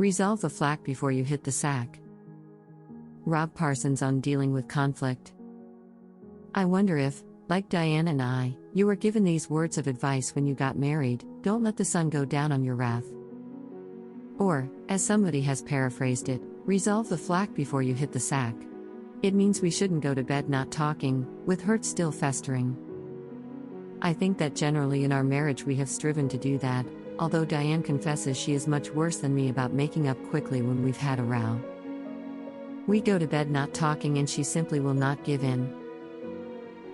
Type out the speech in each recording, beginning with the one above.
Resolve the flack before you hit the sack. Rob Parsons on dealing with conflict. I wonder if, like Diane and I, you were given these words of advice when you got married: don't let the sun go down on your wrath. Or, as somebody has paraphrased it, resolve the flack before you hit the sack. It means we shouldn't go to bed not talking, with hurt still festering. I think that generally in our marriage we have striven to do that, although Diane confesses she is much worse than me about making up quickly when we've had a row. We go to bed not talking and she simply will not give in.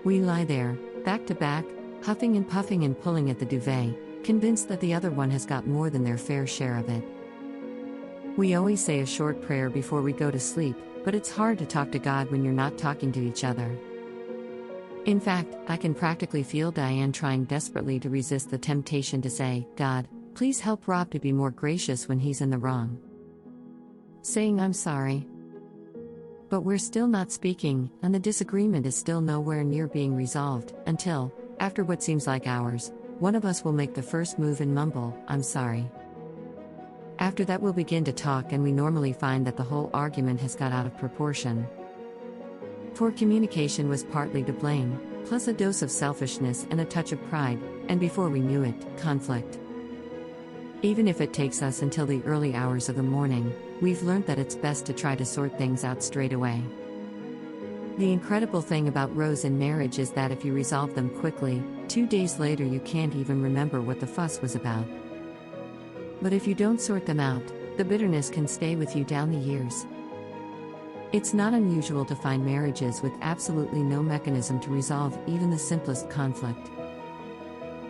We lie there, back to back, huffing and puffing and pulling at the duvet, convinced that the other one has got more than their fair share of it. We always say a short prayer before we go to sleep, but it's hard to talk to God when you're not talking to each other. In fact, I can practically feel Diane trying desperately to resist the temptation to say, God, please help Rob to be more gracious when he's in the wrong. Saying I'm sorry. But we're still not speaking, and the disagreement is still nowhere near being resolved, until, after what seems like hours, one of us will make the first move and mumble, I'm sorry. After that we'll begin to talk, and we normally find that the whole argument has got out of proportion. Poor communication was partly to blame, plus a dose of selfishness and a touch of pride, and before we knew it, conflict. Even if it takes us until the early hours of the morning, we've learned that it's best to try to sort things out straight away. The incredible thing about rows in marriage is that if you resolve them quickly, 2 days later you can't even remember what the fuss was about. But if you don't sort them out, the bitterness can stay with you down the years. It's not unusual to find marriages with absolutely no mechanism to resolve even the simplest conflict.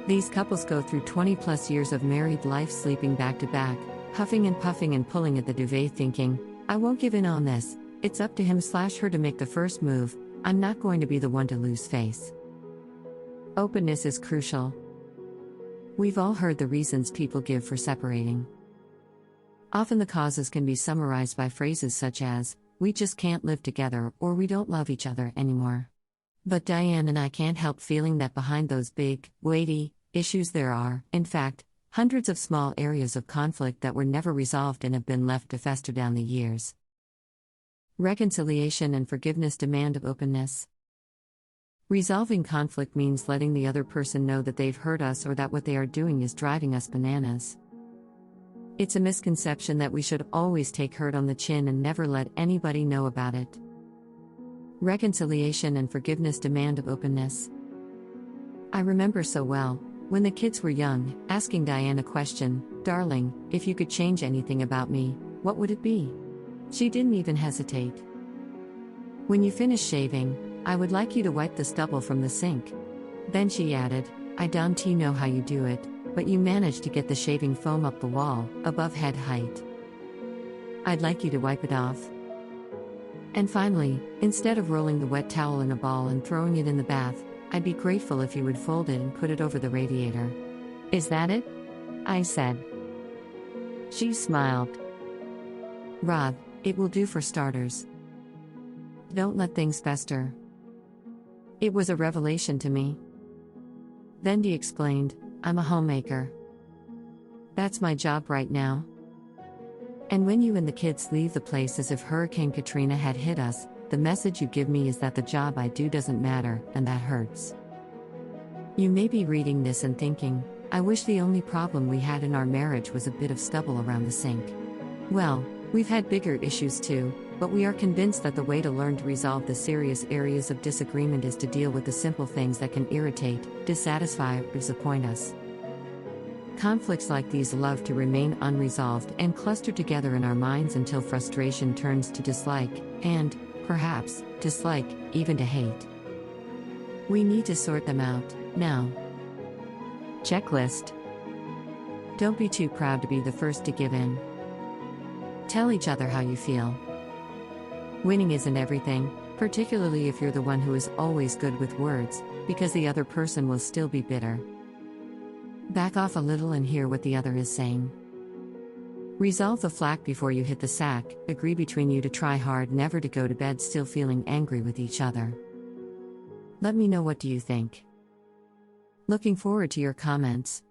These couples go through 20+ years of married life sleeping back to back, huffing and puffing and pulling at the duvet thinking, I won't give in on this, it's up to him/her to make the first move, I'm not going to be the one to lose face. Openness is crucial. We've all heard the reasons people give for separating. Often the causes can be summarized by phrases such as, we just can't live together, or we don't love each other anymore. But Diane and I can't help feeling that behind those big, weighty issues there are, in fact, hundreds of small areas of conflict that were never resolved and have been left to fester down the years. Reconciliation and forgiveness demand of openness. Resolving conflict means letting the other person know that they've hurt us or that what they are doing is driving us bananas. It's a misconception that we should always take hurt on the chin and never let anybody know about it. Reconciliation and forgiveness demand of openness. I remember so well, when the kids were young, asking Diane a question, darling, if you could change anything about me, what would it be? She didn't even hesitate. When you finish shaving, I would like you to wipe the stubble from the sink. Then she added, I don't know how you do it, but you managed to get the shaving foam up the wall, above head height. I'd like you to wipe it off. And finally, instead of rolling the wet towel in a ball and throwing it in the bath, I'd be grateful if you would fold it and put it over the radiator. Is that it? I said. She smiled. Rob, it will do for starters. Don't let things fester. It was a revelation to me. Then Dee explained, I'm a homemaker. That's my job right now. And when you and the kids leave the place as if Hurricane Katrina had hit us, the message you give me is that the job I do doesn't matter, and that hurts. You may be reading this and thinking, I wish the only problem we had in our marriage was a bit of stubble around the sink. Well, we've had bigger issues too, but we are convinced that the way to learn to resolve the serious areas of disagreement is to deal with the simple things that can irritate, dissatisfy, or disappoint us. Conflicts like these love to remain unresolved and cluster together in our minds until frustration turns to dislike, and, perhaps, dislike, even to hate. We need to sort them out, now. Checklist. Don't be too proud to be the first to give in. Tell each other how you feel. Winning isn't everything, particularly if you're the one who is always good with words, because the other person will still be bitter. Back off a little and hear what the other is saying. Resolve the flack before you hit the sack, agree between you to try hard never to go to bed still feeling angry with each other. Let me know what do you think. Looking forward to your comments.